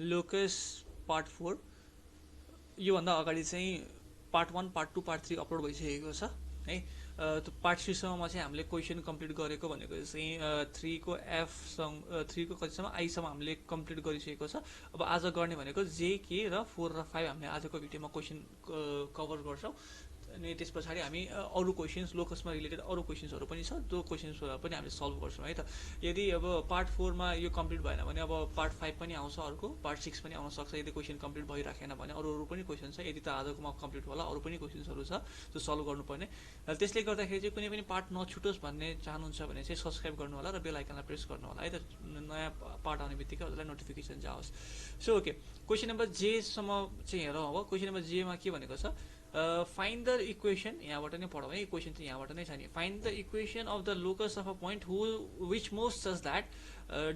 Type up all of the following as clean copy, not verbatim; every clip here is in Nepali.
लोकस पार्ट 4 योभन्दा अगाडि चाहिँ पार्ट 1 पार्ट 2 पार्ट 3 अपलोड भइसकेको छ है। त्यो पार्ट 3 सम्ममा चाहिँ हामीले क्वेसन कम्प्लिट गरेको भनेको चाहिँ 3 को एफसम्म 3 को कतिसम्म आईसम्म हामीले कम्प्लिट गरिसकेको छ। अब आज गर्ने भनेको जे के र 4 र 5 हामीले आजको भिडियोमा क्वेसन कभर गर्छौँ। अनि त्यस पछाडि हामी अरू क्वेसन्स लोकसमा रिलेटेड अरू क्वेसन्सहरू पनि छ, त्यो क्वेसन्सहरू पनि हामीले सल्भ गर्छौँ है त। यदि अब पार्ट 4 मा यो कम्प्लिट भएन भने अब पार्ट 5 पनि आउँछ, अर्को पार्ट 6 पनि आउन सक्छ। यदि क्वेसन कम्प्लिट भइराखेन भने अरू पनि क्वेसन छ। यदि त आजकोमा कम्प्लिट होला अरू पनि क्वेसन्सहरू छ त्यो सल्भ गर्नुपर्ने। त्यसले गर्दाखेरि चाहिँ कुनै पनि पार्ट नछुटोस् भन्ने चाहनुहुन्छ भने चाहिँ सब्सक्राइब गर्नु होला र बेल आइकनलाई प्रेस गर्नु होला है त, नयाँ पार्ट आउने बित्तिकै हजुरलाई नोटिफिकेसन जाओस्। सो ओके, क्वेसन नम्बर जे सम्म चाहिँ हेरौँ। अब क्वेसन नम्बर जे मा के भनेको छ, फाइन्ड द इक्वेसन, यहाँबाट नै पढौँ है, इक्वेसन चाहिँ यहाँबाट नै छ नि। Find the equation of the locus of a point which move such that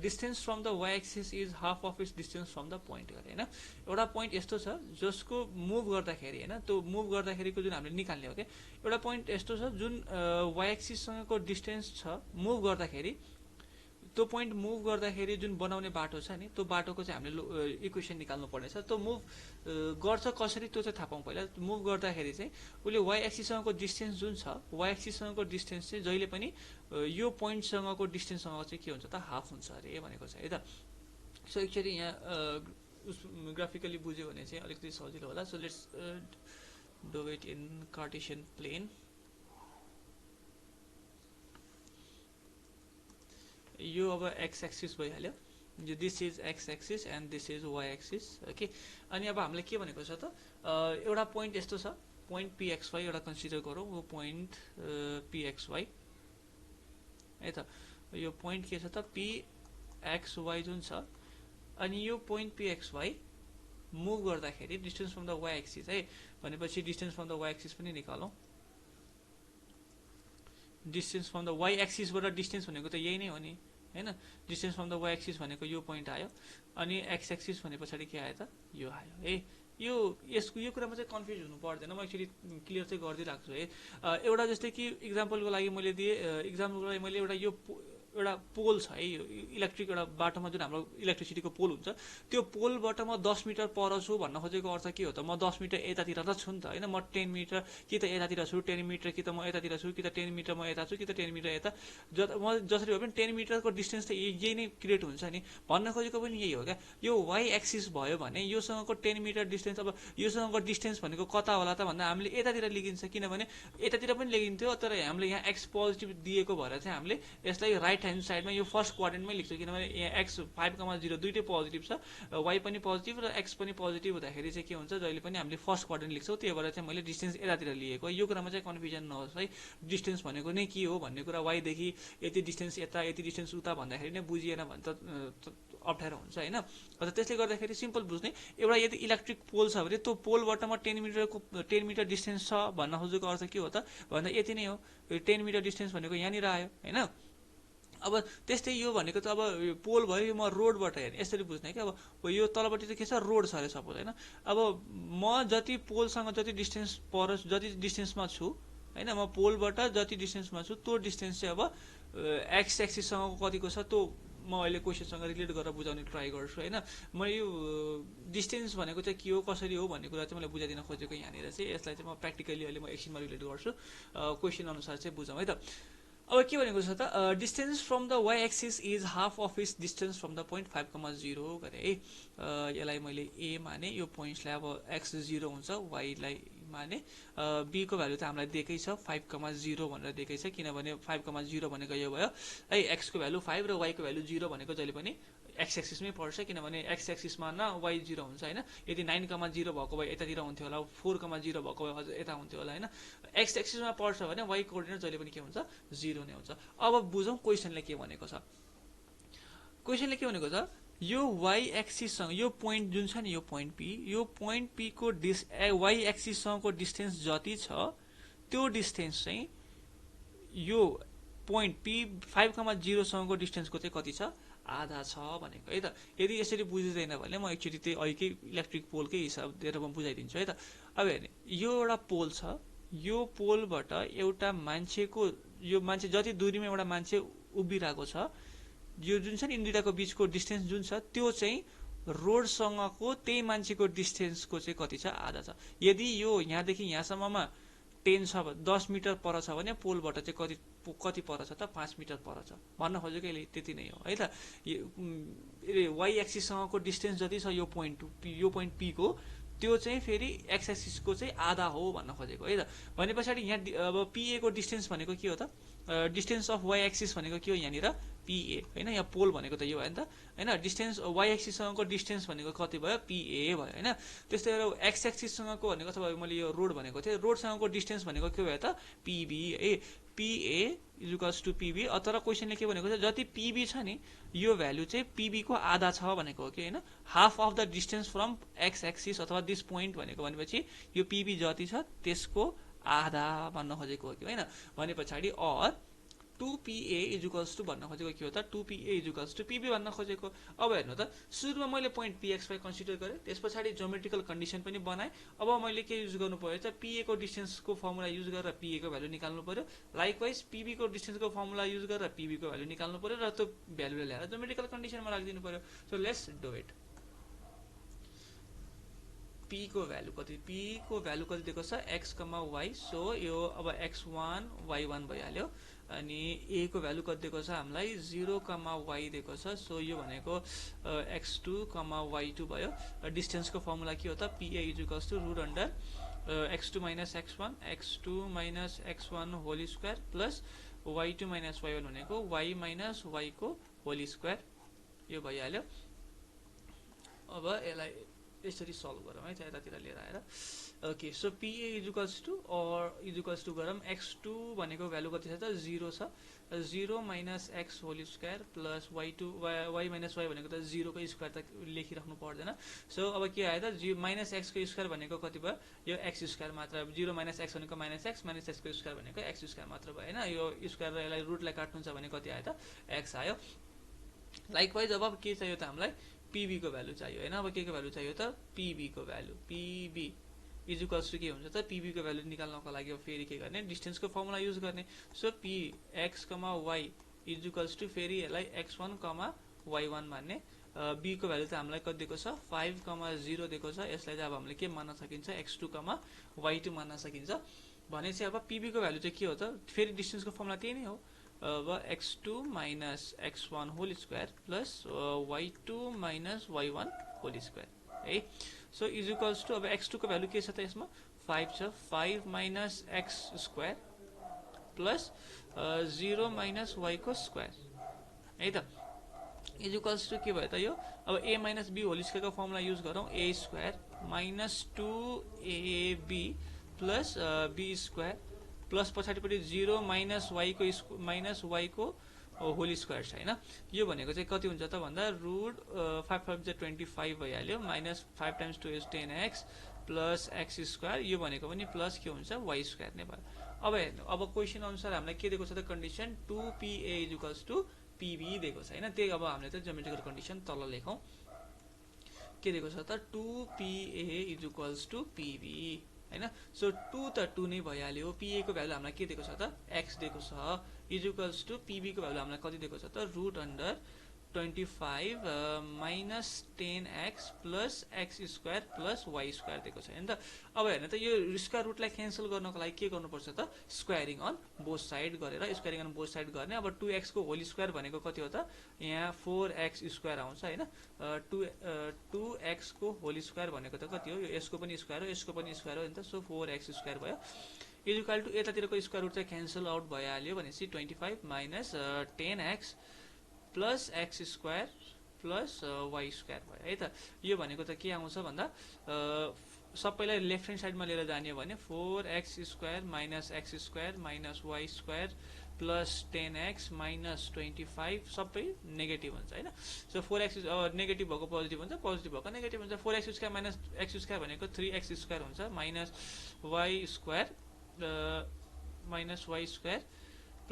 distance from the why axis is half of its distance from the point गरे होइन। एउटा पोइन्ट यस्तो छ जसको मुभ गर्दाखेरि होइन, त्यो मुभ गर्दाखेरिको जुन हामीले निकाल्ने हो क्या, एउटा पोइन्ट यस्तो छ जुन वाइ एक्सिससँगको डिस्टेन्स छ, मुभ गर्दाखेरि त्यो पोइन्ट मुभ गर्दाखेरि जुन बनाउने बाटो छ नि, त्यो बाटोको चाहिँ हामीले इक्वेसन निकाल्नु पर्नेछ। त्यो मुभ गर्छ कसरी त्यो चाहिँ थाहा पाउँ पहिला। मुभ गर्दाखेरि चाहिँ उसले वाइ एक्सिससँगको डिस्टेन्स जुन छ, वाइ एक्सिससँगको डिस्टेन्स चाहिँ जहिले पनि यो पोइन्टसँगको डिस्टेन्ससँग चाहिँ के हुन्छ त, हाफ हुन्छ अरे भनेको छ है त। सो एक्चुअली यहाँ ग्राफिकली बुझ्यो भने चाहिँ अलिकति सजिलो होला। So let's do it in Cartesian plane. यो अब एक्स एक्सिस भइहाल्यो, this is x axis and this is y axis okay. अनि अब हामीले के भनेको छ त, एउटा पोइन्ट यस्तो छ, पोइन्ट पिएक्सवाई एउटा कन्सिडर गरौँ, वो पोइन्ट पिएक्सवाई है त। यो पोइन्ट के छ त, पिएक्सवाई जुन छ, अनि यो पोइन्ट पिएक्सवाई मुभ गर्दाखेरि distance from the why axis है भनेपछि distance from the why axis पनि निकालौँ। डिस्टेन्स फ्रम द वाइ एक्सिसबाट डिस्टेन्स भनेको त यही नै हो नि होइन। Distance from the why axis भनेको यो पोइन्ट आयो, अनि एक्स एक्सिस भने पछाडि के आयो त, यो आयो है। यो कुरामा चाहिँ कन्फ्युज हुनु पर्दैन, म एक्चुअली क्लियर चाहिँ गरिदिइराख्छु है। एउटा जस्तै कि इक्जाम्पलको लागि मैले दिएँ, इक्जाम्पलको लागि मैले एउटा पोल छ है, यो इलेक्ट्रिक एउटा बाटोमा जुन हाम्रो इलेक्ट्रिसिटीको पोल हुन्छ, त्यो पोलबाट म 10 मिटर पर छु भन्न खोजेको अर्थ के हो त, म 10 मिटर यतातिर त छु नि त होइन। म 10 मिटर कि त यतातिर छु, 10 मिटर कि त म यतातिर छु, कि त 10 मिटर म यता छु, कि त 10 मिटर यता। म जसरी भए पनि 10 मिटरको डिस्टेन्स त यही नै क्रिएट हुन्छ नि, भन्न खोजेको पनि यही हो क्या। यो वाइ एक्सिस भयो भने योसँगको 10 मिटर डिस्टेन्स, अब योसँगको डिस्टेन्स भनेको कता होला त भन्दा हामीले यतातिर लेखिन्छ, किनभने यतातिर पनि लेखिन्थ्यो तर हामीले यहाँ एक्स पोजिटिभ दिएको भएर चाहिँ हामीले यसलाई राइट ह्यान्ड साइडमा यो फर्स्ट क्वाड्रेन्टमै लेख्छौँ, किनभने यहाँ एक्स 5,0 दुइटै पोजिटिभ छ, वाइ पनि पोजिटिभ र एक्स पनि पोजिटिभ हुँदाखेरि चाहिँ के हुन्छ, जहिले पनि हामीले फर्स्ट क्वाड्रेन्ट लेख्छौँ। त्यही भएर चाहिँ मैले डिस्टेन्स यतातिर लिएको। यो कुरामा चाहिँ कन्फ्युजन नहोस् है, डिस्टेन्स भनेको नै के हो भन्ने कुरा, वाइदेखि यति डिस्टेन्स यता यति डिस्टेन्स उता भन्दाखेरि नै बुझिएन भने त अप्ठ्यारो हुन्छ होइन। त्यसले गर्दाखेरि सिम्पल बुझ्ने, एउटा यदि इलेक्ट्रिक पोल छ भने त्यो पोलबाट म 10 मिटर डिस्टेन्स छ भन्न खोजेको अर्थ के हो त भन्दा यति नै हो। 10 मिटर डिस्टेन्स भनेको यहाँनिर आयो होइन। अब त्यस्तै यो भनेको त अब पोल भयो, यो म रोडबाट हेर्ने यसरी बुझ्ने क्या। अब यो तलपट्टि चाहिँ के छ, रोड छ अरे सपोज होइन। अब म जति पोलसँग जति डिस्टेन्स पर जति डिस्टेन्समा छु होइन, म पोलबाट जति डिस्टेन्समा छु त्यो डिस्टेन्स चाहिँ अब एक्स एक्सिससँग कतिको छ त्यो म अहिले क्वेसनसँग रिलेट गरेर बुझाउने ट्राई गर्छु होइन। म यो डिस्टेन्स भनेको चाहिँ के हो कसरी हो भन्ने कुरा चाहिँ मैले बुझाइदिन खोजेको यहाँनिर चाहिँ। यसलाई चाहिँ म प्र्याक्टिकली अहिले म एकछिनमा रिलेट गर्छु, क्वेसन अनुसार चाहिँ बुझौँ है त। अब के भनेको छ त, distance from the why axis is half of its distance from the point 5,0 गरे है। यसलाई मैले ए माने, यो पोइन्ट्सलाई अब एक्स 0 हुन्छ, वाइलाई माने, बी को भ्यालु त हामीलाई दिएकै छ 5,0 भनेर दिएकै छ, किनभने 5,0 भनेको यो भयो है, एक्स को भ्यालु 5 र वाइ को भ्यालु 0 भनेको जहिले पनि एक्स एक्सिसमै पर्छ, किनभने एक्स एक्सिसमा न वाइ 0 हुन्छ होइन। यदि 9,0 भएको भए यतातिर हुन्थ्यो होला, 4,0 भएको भए अझ यता हुन्थ्यो होला होइन। एक्स एक्सिसमा पर्छ भने वाइ कोअर्डिनेट जहिले पनि के हुन्छ, 0 नै हुन्छ। अब बुझौँ क्वेसनले के भनेको छ। क्वेसनले के भनेको छ, यो वाइ एक्सिससँग यो पोइन्ट जुन छ नि, यो पोइन्ट पी, यो पोइन्ट पी को वाइ एक्सिससँगको डिस्टेन्स जति छ त्यो डिस्टेन्स चाहिँ यो पोइन्ट पी 5,0 सँगको डिस्टेन्सको चाहिँ कति छ, आधा छ भनेको है त। यदि यसरी बुझिँदैन भने म एक्चुअली त्यही अहिलेकै इलेक्ट्रिक पोलकै हिसाब दिएर म बुझाइदिन्छु है त। अब हेर्ने, यो एउटा पोल छ, यो पोलबाट एउटा मान्छेको, यो मान्छे जति दूरीमा एउटा मान्छे उभिरहेको छ, यो जुन छ नि दुईटाको बिचको डिस्टेन्स जुन छ त्यो चाहिँ रोडसँगको त्यही मान्छेको डिस्टेन्सको चाहिँ कति छ आधा छ यदि यो यहाँदेखि यहाँसम्ममा 10 छ 10 मिटर पर छ भने पोलबाट चाहिँ कति पर छ त 5 मिटर पर छ भन्न खोजेको यसले त्यति नै हो है त वाइ एक्सिससँगको डिस्टेन्स जति छ यो पोइन्ट पी को त्यो चाहिँ फेरि एक्स एक्सिसको चाहिँ आधा हो भन्न खोजेको है त भने पछाडि यहाँ अब पिए को डिस्टेन्स भनेको के हो त डिस्टेन्स अफ वाइ एक्सिस भनेको के हो यहाँनिर पिए होइन यहाँ पोल भनेको त यो भयो नि त होइन डिस्टेन्स वाइ एक्सिससँगको डिस्टेन्स भनेको कति भयो पिए भयो होइन त्यस्तै गरेर एक्स एक्सिससँगको भनेको अथवा मैले यो रोड भनेको थिएँ रोडसँगको डिस्टेन्स भनेको के भयो त पिबी है पिए इजुकल्स टु पिबी तर क्वेसनले के भनेको छ जति पिबी छ नि यो भ्यालु चाहिँ पिबी को आधा छ भनेको हो कि होइन half of the distance from x axis अथवा दिस पोइन्ट भनेको भनेपछि यो पिबी जति छ त्यसको आधा भन्न खोजेको हो कि होइन भने पछाडि अर 2PA इजुकल्स टु भन्न खोजेको के हो त 2PA इजुकल्स टु PB भन्न खोजेको अब हेर्नु त सुरुमा मैले पोइन्ट PX5 कन्सिडर गरेँ त्यस पछाडि ज्योमेट्रिकल कन्डिसन पनि बनाएँ अब मैले के युज गर्नु पर्यो त PA को डिस्टेन्सको फर्मुला युज गरेर PA को भ्यालु निकाल्नु पर्यो लाइकवाइज PB को डिस्टेन्सको फर्मुला युज गरेर PB को भ्यालु निकाल्नु पर्यो र त्यो भ्यालुले ल्याएर ज्योमेट्रिकल कन्डिसनमा राखिदिनु पर्यो so let's do it P को भ्यालु कति P को भ्यालु कति दिएको छ x, y सो यो अब x1 y1 भइहाल्यो अनि a को भ्यालु कति दिएको छ हामीलाई 0, y दिएको छ सो यो भनेको x2, y2 भयो डिस्टेन्सको फर्मुला के हो त PA equals to root under x2 minus x1 whole square plus y2 minus y1 भनेको y minus y को होल स्क्वायर यो भइहाल्यो अब यसलाई यसरी सल्भ गरौँ है यतातिर लिएर आएर okay so PA equals to गरौँ x2 भनेको भ्यालु कति छ त 0 छ 0 minus x whole square plus y minus y भनेको त 0 को स्क्वायर त लेखिराख्नु पर्दैन सो अब के आयो त माइनस x को स्क्वायर भनेको कति भयो यो x स्क्वायर मात्र 0 माइनस x भनेको माइनस x को स्क्वायर भनेको x स्क्वायर मात्र भयो हैन यो स्क्वायर र यसलाई रुटलाई काट्नुहुन्छ भने कति आयो त x आयो लाइकवाइज अब के चाहियो त हामीलाई PB को भ्यालु चाहियो हैन अब के को भ्यालु चाहियो त PB को भ्यालु PB इक्वल्स टु के हुन्छ त PB को भ्यालु निकाल्नको लागि अब फेरि के गर्ने डिस्टेन्सको फर्मुला युज गर्ने so Px, y equals to फेरि यसलाई x1, y1 मान्ने B को भ्यालु त हामीलाई कति दिएको छ 5, 0 दिएको छ यसलाई चाहिँ अब हामीले के मान्न सकिन्छ x2, y2 मान्न सकिन्छ भनेपछि अब PB को भ्यालु चाहिँ के हो त फेरि डिस्टेन्सको फर्मुला त्यही नै हो अब x2 minus x1 whole square plus y2 minus y1 whole square है सो इक्वल्स टु अब x2 को भ्यालु के छ त यसमा 5 छ 5 minus x square plus 0 minus y को स्क्वायर है त इक्वल्स टु के भयो त यो अब a minus b whole square को फर्मुला युज गरौँ a square minus 2ab plus b square plus पछाडिपट्टि 0 माइनस y को होल स्क्वायर छ हैन यो भनेको चाहिँ कति हुन्छ त भन्दा रुट 5 5 25 भइहाल्यो minus 5 times 2 is 10x plus x square यो भनेको पनि प्लस के हुन्छ y स्क्वायर नै भयो अब हेर्नु अब क्वेशन अनुसार हामीलाई के दिएको छ त condition 2PA equals to PB दिएको छ हैन त्यही अब हामीले त ज्योमेट्रिकल कन्डिसन तल लेखौं के दिएको छ त 2PA इक्वल्स टु PB हैन सो 2 त 2 नै भइहाल्यो PA को भ्यालु हामीलाई के दिएको छ त x दिएको छ इक्वल्स टु PB को भ्यालु हामीलाई कति दिएको छ त root under 25 minus 10x plus x square plus y square दिएको छ हैन त अब हेर्नु त यो स्क्वायर रुटलाई क्यान्सल गर्नको लागि के गर्नुपर्छ त स्क्वायरिङ अन बोथ साइड गरेर स्क्वायरिङ अन बोथ साइड गर्ने अब 2x को होल स्क्वायर भनेको कति हो त यहाँ 4x स्क्वायर आउँछ हैन 2x को होल स्क्वायर भनेको त कति हो यो यसको पनि स्क्वायर हो यसको पनि स्क्वायर हो नि त सो 4x स्क्वायर भयो इक्वल टु यतातिरको स्क्वायर रुट चाहिँ क्यान्सल आउट भइहाल्यो भनेपछि 25 minus 10x plus x square plus y square भयो है त यो भनेको त के आउँछ भन्दा सबैलाई लेफ्ट ह्यान्ड साइडमा लिएर जाने हो भने 4x square minus x square minus y square plus 10x minus 25 सबै नेगेटिभ हुन्छ हैन सो 4x नेगेटिभ भएको पोजिटिभ हुन्छ पोजिटिभ भएको नेगेटिभ हुन्छ 4x square minus x square भनेको 3x स्क्वायर हुन्छ minus y square minus y square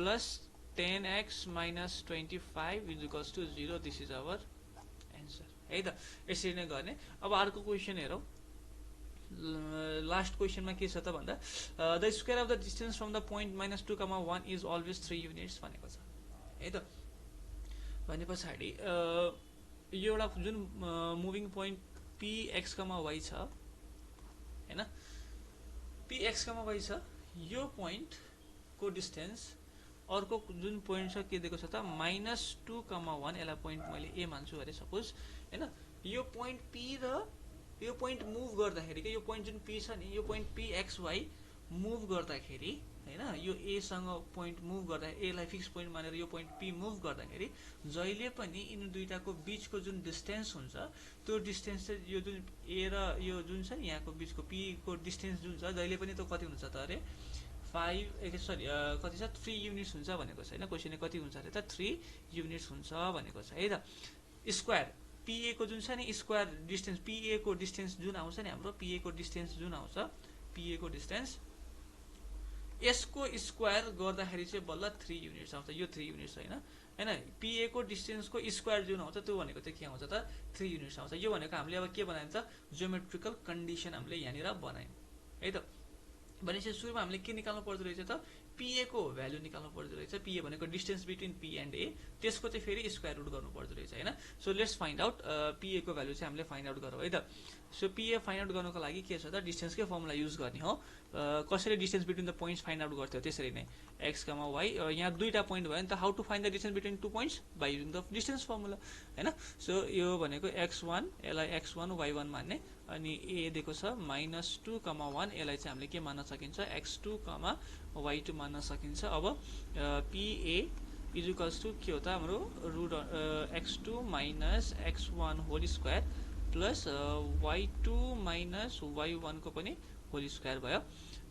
plus 10x minus 25 is equals to 0 this is our answer है त यसरी नै गर्ने अब अर्को क्वेशन हेरौं लास्ट क्वेशनमा के छ त भन्दा the square of the distance from the point -2, 1 is always 3 units भनेको छ है त भने पछाडी यो एउटा जुन मुभिङ पोइन्ट px, y छ हैन, px, y छ, यो पोइन्ट को डिस्टेन्स अर्को जुन पोइन्ट छ के दिएको छ त -2, 1, यसलाई पोइन्ट मैले a मान्छु अरे सपोज हैन। यो पोइन्ट p र यो पोइन्ट मुभ गर्दाखेरि के यो पोइन्ट जुन p छ नि, यो पोइन्ट pxy मुभ गर्दाखेरि हैन, यो a सँग पोइन्ट मुभ गर्दा a लाई फिक्स पोइन्ट मानेर यो पोइन्ट p मुभ गर्दाखेरि जहिले पनि यिनी दुईटाको बीचको जुन डिस्टेन्स हुन्छ त्यो डिस्टेन्स चाहिँ यो जुन a र यो जुन छ नि यहाँको बीचको p को डिस्टेन्स जुन छ जहिले पनि त्यो कति हुन्छ त अरे 3 युनिट्स हुन्छ भनेको छ हैन। क्वेशनले कति हुन्छ अरे त 3 युनिट्स हुन्छ भनेको छ है त। स्क्वायर pa को जुन छ नि स्क्वायर डिस्टेन्स pa को डिस्टेन्स जुन आउँछ नि हाम्रो pa को डिस्टेन्स जुन आउँछ pa को डिस्टेन्स यसको स्क्वायर गर्दाखेरि चाहिँ बल्ल 3 युनिट्स आउँछ। यो 3 युनिट्स हैन हैन, pa को डिस्टेन्सको स्क्वायर जुन आउँछ त्यो भनेको चाहिँ के आउँछ त 3 युनिट्स आउँछ। यो भनेको हामीले अब के बनायौं त ज्योमेट्रिकल कन्डिसन हामीले यहाँनिर बनायौं है त। भनेपछि सुरुमा हामीले के निकाल्नु पर्दो रहेछ त pa को भ्यालु निकाल्नु पर्दो रहेछ। pa भनेको distance between p and a, त्यसको चाहिँ फेरि स्क्वायर रुट गर्नु पर्दो रहेछ हैन। So let's find out pa को भ्यालु चाहिँ हामीले फाइन्ड आउट गरौँ है त। सो pa फाइन्ड आउट गर्नको लागि के छ त डिस्टेन्सकै फर्मुला युज गर्ने हो। कसरी distance between the points find out गर्थ्यो त्यसरी नै x, y, यहाँ दुईटा पोइन्ट भयो नि त, how to find the distance between two points by using the distance formula हैन। सो यो भनेको x1 यसलाई x1 y1 मान्ने, अनि a दिएको छ -2, 1 यसलाई चाहिँ हामीले के मान्न सकिन्छ x2, y2 मान्न सकिन्छ। अब pa इज इक्वल्स टु के हो त हाम्रो root x2 minus x1 whole square plus y2 minus y1 को पनि होल स्क्वायर भयो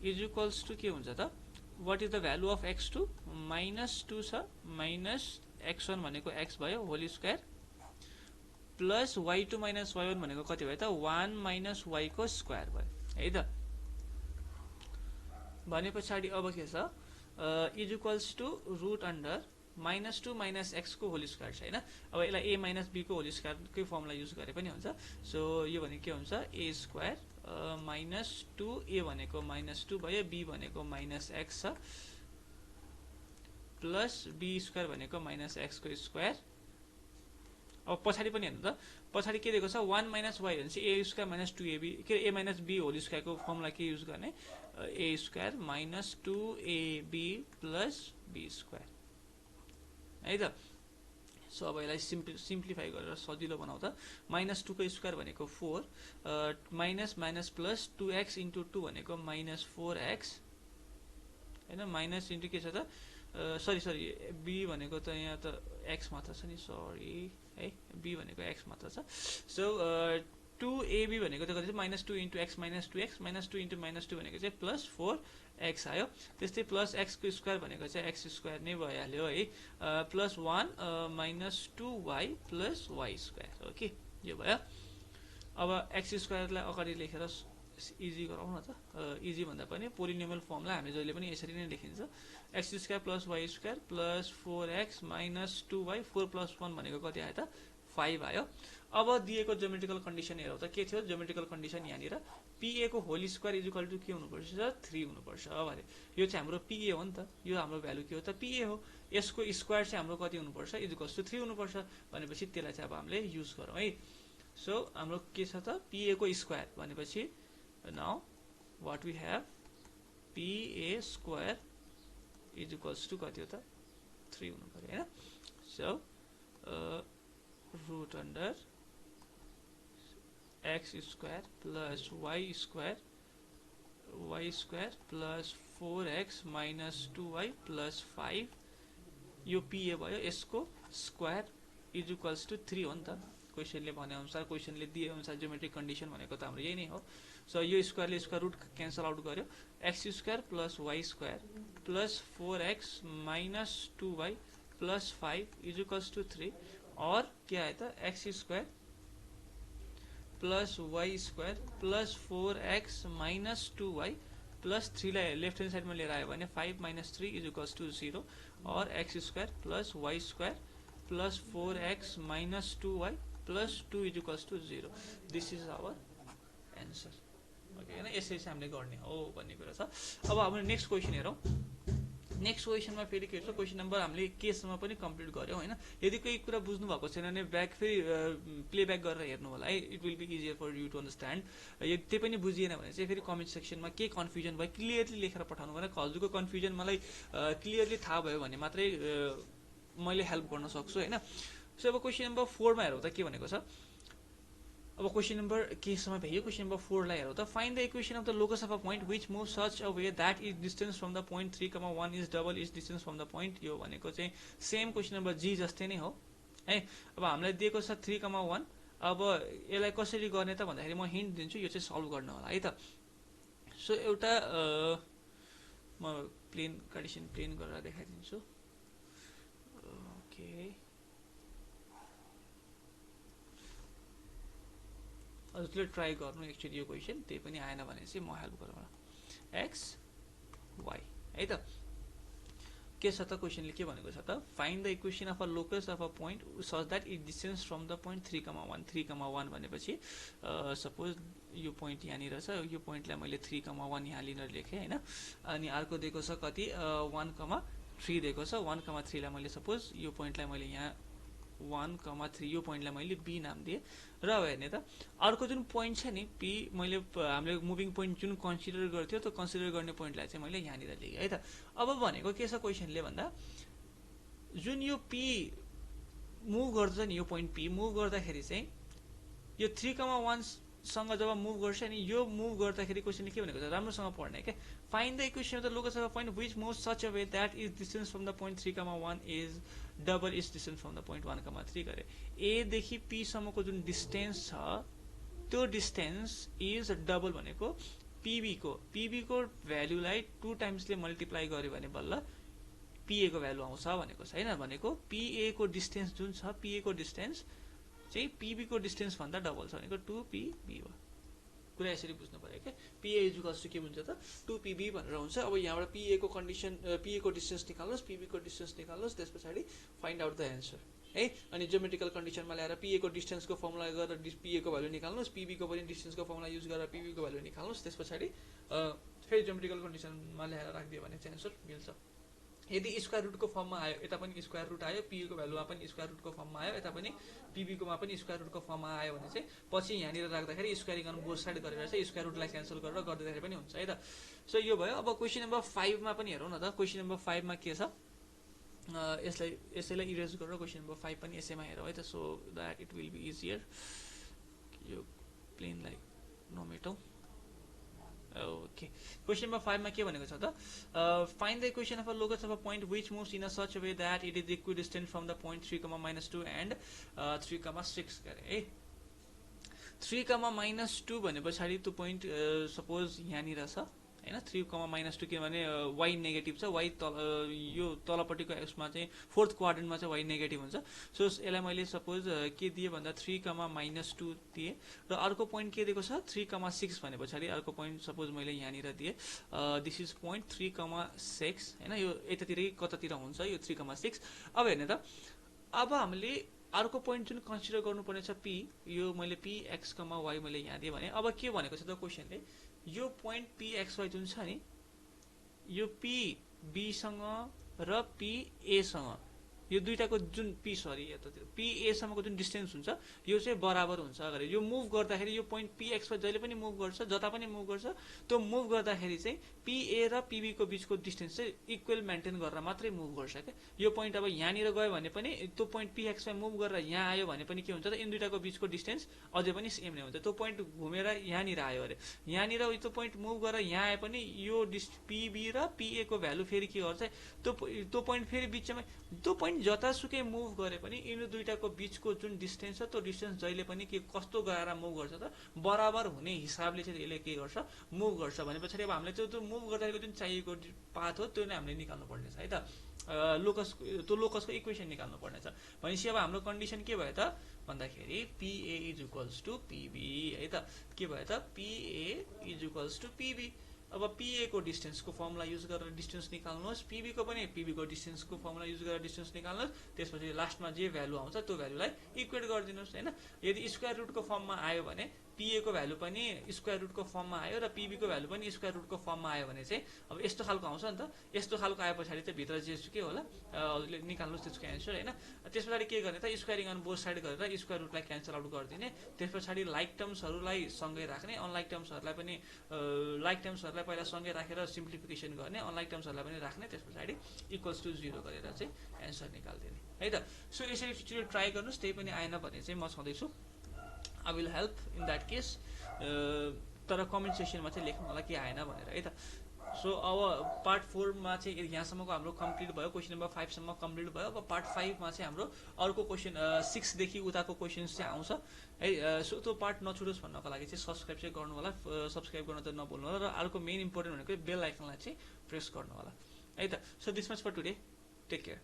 इज इक्वल्स टु के हुन्छ त what is the value of x2 -2 छ माइनस x1 भनेको x भयो whole square plus y2 minus y1 भनेको कति भयो त 1 माइनस y को स्क्वायर भयो है त। भने पछाडी अब के छ is equals to root under -2 minus x को होल स्क्वायर छ हैन। अब यसलाई a माइनस b को होल स्क्वायर कै फर्मुला युज गरे पनि हुन्छ। सो यो भने के हुन्छ a स्क्वायर -2 a भनेको -2 भयो, b भनेको -x छ प्लस b स्क्वायर भनेको -x को स्क्वायर। अब पछाडी पनि हेर्नु त पछाडी के दिएको छ 1 माइनस y भनेपछि a स्क्वायर माइनस 2ab के a minus b whole square को फर्मुला के युज गर्ने a square minus 2ab plus b square है त। सो अब यसलाई सिम्प्लिफाई गरेर सजिलो बनाउ त -2 को स्क्वायर भनेको 4 minus minus plus 2x into 2 भनेको -4x हैन, माइनस इन्टु के छ त सरी b भनेको त यहाँ त x मात्र छ नि सरी है, b भनेको x मात्र छ। सो 2ab भनेको त कति छ -2 into x minus 2x minus 2 into -2 भनेको चाहिँ प्लस 4x आयो। त्यस्तै प्लस x को स्क्वायर भनेको चाहिँ x स्क्वायर नै भइहाल्यो है, plus 1 minus 2y plus y square okay यो भयो। अब x स्क्वायरलाई अगाडि लेखेर इजी गरौँ न त, इजी भन्दा पनि पोलिनोमियल फर्मलाई हामी जहिले पनि यसरी नै लेखिन्छ x square plus y square plus 4x minus 2y 4 plus 1 भनेको कति आयो त 5 आयो। अब दिएको ज्योमेट्रिकल कन्डिसन हेरौँ त के थियो ज्योमेट्रिकल कन्डिसन यहाँनिर pa को whole square is equal to के हुनुपर्छ 3 हुनुपर्छ भने यो चाहिँ हाम्रो pa हो नि त, यो हाम्रो भ्यालु के हो त pa हो, यसको स्क्वायर चाहिँ हाम्रो कति हुनुपर्छ इज इक्वल टु 3 हुनुपर्छ भनेपछि त्यसलाई चाहिँ अब हामीले युज गरौँ है। सो हाम्रो के छ त pa को स्क्वायर भनेपछि now what we have pa square is equals to कति हो त 3 हुनु पर्यो हैन। So root under x square plus y square plus 4x minus 2y plus 5 यो pa भयो, यसको स्क्वायर इज इक्वल्स टु 3 हो नि त क्वेशनले भने अनुसार, क्वेशनले दिए अनुसार ज्योमेट्रिक कन्डिसन भनेको त हाम्रो यही नै हो। सो यो स्क्वायरले स्क्वायर रूट क्यान्सल आउट गर्यो, x square plus y square plus 4x minus 2y plus 5 is equals to 3 और क्या है त x square plus y square plus 4x minus 2y plus 3 लाई लेफ्ट हैंड साइड में लिएर आयो भने 5 माइनस 3 इज इक्वल्स टु 0 और x square plus y square plus 4x minus 2y plus 2 is equals to 0। This is our answer okay हैन। यसरी चाहिँ हामीले गर्ने हो भन्ने कुरा छ। अब हाम्रो नेक्स्ट क्वेशन हेरौँ नेक्स्ट क्वेसनमा फेरि के छ, क्वेसन नम्बर हामीले केसमा पनि कम्प्लिट गऱ्यौँ होइन। यदि कोही कुरा बुझ्नु भएको छैन भने ब्याक फेरि प्लेब्याक गरेर हेर्नु होला है, it will be easier for you to understand. यदि त्यही पनि बुझिएन भने चाहिँ फेरि कमेन्ट सेक्सनमा के कन्फ्युजन भयो क्लियरली लेखेर पठाउनु भने हजुरको कन्फ्युजन मलाई क्लियरली थाहा भयो भने मात्रै मैले हेल्प गर्न सक्छु होइन। सो अब क्वेसन नम्बर 4 मा हेरौँ त के भनेको छ। अब क्वेसन नम्बर केसमा भ्याइयो, क्वेसन नम्बर 4 लाई हेरौँ त। Find the equation of the locus of a point which move such a way that is distance from the point 3,1 is double is distance from the point. यो भनेको चाहिँ सेम क्वेसन नम्बर जी जस्तै नै हो है। अब हामीलाई दिएको छ 3,1। अब यसलाई कसरी गर्ने त भन्दाखेरि म हिन्ट दिन्छु, यो चाहिँ सल्भ गर्न होला है त। सो एउटा म प्लेन कार्टेसियन प्लेन गरेर देखाइदिन्छु। ओके, हजुरले ट्राई गर्नु एक्चुअली यो क्वेसन, त्यही पनि आएन भने चाहिँ म हेल्प गरौँ। एक्स वाइ है त के छ त, क्वेसनले के भनेको छ त, find the equation of a locus of a point such that it distance from the point 3,1। 3,1 भनेपछि सपोज यो पोइन्ट यहाँनिर छ, यो पोइन्टलाई मैले 3,1 यहाँ लिन लेखेँ होइन। अनि अर्को दिएको छ कति 1,3 दिएको छ। 1,3 लाई मैले सपोज यो पोइन्टलाई मैले यहाँ 1,3 यो पोइन्टलाई मैले बी नाम दिएँ। र अब हेर्ने त अर्को जुन पोइन्ट छ नि पी, मैले हामीले मुभिङ पोइन्ट जुन कन्सिडर गर्थ्यो त्यो कन्सिडर गर्ने पोइन्टलाई चाहिँ मैले यहाँनिर लेखेँ है त। अब भनेको के छ क्वेसनले भन्दा, जुन यो पी मुभ गर्छ नि, यो पोइन्ट पी मुभ गर्दाखेरि चाहिँ यो 3,1 सँग जब मुभ गर्छ नि, यो मुभ गर्दाखेरि क्वेसनले के भनेको छ, राम्रोसँग पढ्ने क्या। Find the equation of the locus of a point which move such a way that is distance from the point 3,1 is double is distance from the point 1,3 गरे। एदेखि पीसम्मको जुन डिस्टेन्स छ त्यो डिस्टेन्स इज डबल भनेको पीबीको भ्यालुलाई 2 टाइम्सले मल्टिप्लाई गर्यो भने बल्ल पीएको भ्यालु आउँछ भनेको छ होइन। भनेको पीएको डिस्टेन्स जुन छ, पीएको डिस्टेन्स चाहिँ पीबीको डिस्टेन्स भन्दा डबल छ भनेको 2pb हो। कुरा यसरी बुझ्नु पर्यो क्या। पीए इक्वल्स टु के हुन्छ त 2pb भनेर हुन्छ। अब यहाँबाट पीएको कन्डिसन, पीएको डिस्टेन्स निकाल्नुहोस्, पीबीको डिस्टेन्स निकाल्नुहोस्, त्यस पछाडि फाइन्ड आउट द एन्सर है। अनि ज्योमेट्रिकल कन्डिसनमा ल्याएर पीएको डिस्टेन्सको फर्मुला गरेर पीएको भ्यालु निकाल्नुहोस्, पीबीको पनि डिस्टेन्सको फर्मुला युज गरेर पीबीको भ्यालु निकाल्नुहोस्, त्यस पछाडि फेरि ज्योमेट्रिकल कन्डिसनमा ल्याएर राखिदियो भने चाहिँ एन्सर मिल्छ। यदि स्क्वायर रुटको फर्ममा आयो, यता पनि स्क्वायर रुट आयो, पीको भ्यालुमा पनि स्क्वायर रुटको फर्ममा आयो, यता पनि पीबीकोमा पनि स्क्वायर रुटको फर्ममा आयो भने चाहिँ पछि यहाँनिर राख्दाखेरि स्क्वायरिङ गर्नु बोथ साइड गरेर चाहिँ स्क्वायर रुटलाई क्यान्सल गरेर गर्दाखेरि पनि हुन्छ है त। सो यो भयो। अब क्वेसन नम्बर 5 मा पनि हेरौँ न त। क्वेसन नम्बर 5 मा के छ, यसैलाई इरेज गरेर क्वेसन नम्बर 5 पनि यसैमा हेरौँ है त, so that it will be easier. यो प्लेनलाई नमेटौँ। ओके, क्वेसन नम्बर 5 मा के भनेको छ त, find the equation of a locus of a point which moves in a such a way that it is equidistant from the point 3,-2 and 3,6 गरे है। 3,-2 भने पछाडि त्यो पोइन्ट सपोज यहाँनिर छ होइन, 3,-2 किनभने वाइ नेगेटिभ छ, वाइ तल यो तलपट्टिको यसमा चाहिँ फोर्थ क्वाड्रेन्टमा चाहिँ वाइ नेगेटिभ हुन्छ। सो यसलाई मैले सपोज के दिएँ भन्दा 3,-2 दिएँ। र अर्को पोइन्ट के दिएको छ 3,6 भने पछाडि अर्को पोइन्ट सपोज मैले यहाँनिर दिएँ, दिस इज पोइन्ट 3,6 होइन। यो यतातिरै कतातिर हुन्छ यो 3,6। अब हेर्ने त, अब हामीले अर्को पोइन्ट जुन कन्सिडर गर्नुपर्ने छ पी, यो मैले पी एक्स वाइ मैले यहाँ दिएँ भने अब के भनेको छ त क्वेसनले, यो पोइन्ट पिएक्सवाई जुन छ नि, यो पीबीसँग र पीएसँग यो दुईटाको जुन पीएसम्मको जुन डिस्टेन्स हुन्छ यो चाहिँ बराबर हुन्छ। अगाडि यो मुभ गर्दाखेरि यो पोइन्ट पिएक्सवाई जहिले पनि मुभ गर्छ, जता पनि मुभ गर्छ, त्यो मुभ गर्दाखेरि चाहिँ पीए र पीबीको बिचको डिस्टेन्स चाहिँ इक्वल मेन्टेन गरेर मात्रै मुभ गर्छ क्या। यो पोइन्ट अब यहाँनिर गयो भने पनि त्यो पोइन्ट पिएक्सवाई मुभ गरेर यहाँ आयो भने पनि के हुन्छ त, इन दुईटाको बिचको डिस्टेन्स अझै पनि सेम नै हुन्छ। त्यो पोइन्ट घुमेर यहाँनिर आयो अरे, यहाँनिर त्यो पोइन्ट मुभ गरेर यहाँ आए पनि यो पीबी र पीए को भ्यालु फेरि के गर्छ, त्यो पोइन्ट फेरि बिचमा, त्यो पोइन्ट जतासुकै मुभ गरे पनि यिनीहरू दुईटाको बिचको जुन डिस्टेन्स छ त्यो डिस्टेन्स जहिले पनि के कस्तो गएर मुभ गर्छ त, बराबर हुने हिसाबले चाहिँ यसले के गर्छ मुभ गर्छ। भने पछाडि अब हामीले त्यो मुभ गर्दाखेरिको जुन चाहिएको पाथ हो त्यो नै हामीले निकाल्नु पर्ने छ है त। लोकसको इक्वेसन निकाल्नु पर्ने छ भनेपछि अब हाम्रो कन्डिसन के भयो त भन्दाखेरि PA is equals to PB है त। के भयो त, PA is equals to PB। अब PA को डिस्टेन्सको फर्मुला युज गरेर डिस्टेन्स निकाल्नुहोस्, PB को पनि PB को डिस्टेन्सको फर्मुला युज गरेर डिस्टेन्स निकाल्नुहोस्, त्यसपछि लास्टमा जे भ्यालु आउँछ त्यो भ्यालुलाई इक्वेट गरिदिनुहोस् हैन। यदि स्क्वायर रुटको फर्ममा आयो भने PA को भ्यालु पनि स्क्वायर रुटको फर्ममा आयो र PB को भ्यालु पनि स्क्वायर रुटको फर्ममा आयो भने चाहिँ अब यस्तो खालको आउँछ नि त। यस्तो खालको आए पछाडि चाहिँ भित्र जे के होला निकाल्नुहोस् त्यसको एन्सर हैन। त्यस पछाडि के गर्ने त स्क्वायरिङ अन बोथ साइड गरेर स्क्वायर रुटलाई क्यान्सल आउट गरिदिने। त्यस पछाडि लाइक टर्म्सहरूलाई सँगै राख्ने, अनलाइक टर्म्सहरूलाई पनि लाइक टर्म्सहरूलाई पहिला सँगै राखेर सिम्प्लिफिकेसन गर्ने, अनलाइक टर्म्सहरूलाई पनि राख्ने। त्यस पछाडि इक्वल्स टु 0 गरेर चाहिँ एन्सर निकाल्दिने है त। सो यसरी एकचोटि ट्राई गर्नुहोस्, त्यही पनि आएन भने चाहिँ म छँदैछु, I will help in that case. तर कमेन्ट सेक्सनमा चाहिँ लेख्नु होला के आएन भनेर है त। सो अब पार्ट 4 मा चाहिँ यहाँसम्मको हाम्रो कम्प्लिट भयो, क्वेसन नम्बर 5 सम्म कम्प्लिट भयो। अब पार्ट 5 मा चाहिँ हाम्रो अर्को क्वेसन 6 देखि उताको क्वेसन्स चाहिँ आउँछ है। सो त्यो पार्ट नछुटोस् भन्नको लागि चाहिँ सब्सक्राइब चाहिँ गर्नु होला, सब्सक्राइब गर्न त नभुल्नु होला। र अर्को मेन इम्पोर्टेन्ट भनेको बेल आइकनलाई चाहिँ प्रेस गर्नु होला है त। So this much for today, take care.